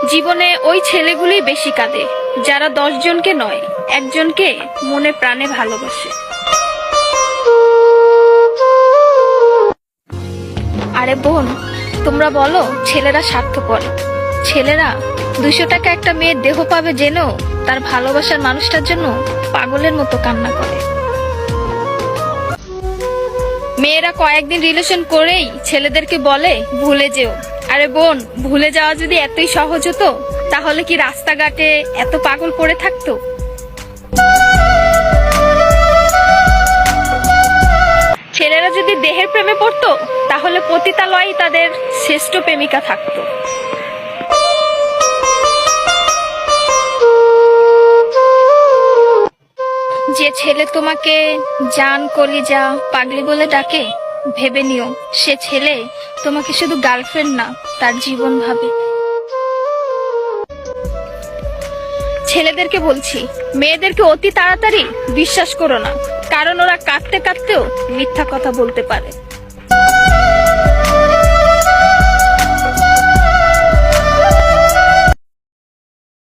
জীবনে ওই ছেলেগুলি বেশি কাঁদে যারা 10 জনকে নয়, একজনকে মনে প্রাণে ভালোবাসে। আরে বোন, তোমরা বলো ছেলেরা স্বার্থপর। ছেলেরা 200 টাকা একটা মেয়ের দেহ পাবে জেনেও তার ভালোবাসার মানুষটার জন্য পাগলের মতো কান্না করে। মেয়েরা কয়েকদিন রিলেশন করেই ছেলেদেরকে বলে ভুলে যেও। আরে বোন, ভুলে যাওয়া যদি এতই সহজ হতো তাহলে কি রাস্তাঘাটে এত পাগল পড়ে থাকতো? ছেলেরা যদি দেহের প্রেমে পড়তো তাহলে পতিতালয়েই তাদের শ্রেষ্ঠ প্রেমিকা থাকতো। যে ছেলে তোমাকে জান, কলিজা, পাগলি বলে ডাকে, ভেবে নিও সে ছেলে তোমাকে শুধু গার্লফ্রেন্ড না, তার জীবন ভাবে। ছেলেদেরকে বলছি, মেয়েদেরকে অতি তাড়াতাড়ি বিশ্বাস করো না, কারণ ওরা কাঁদতে কাঁদতেও মিথ্যা কথা বলতে পারে।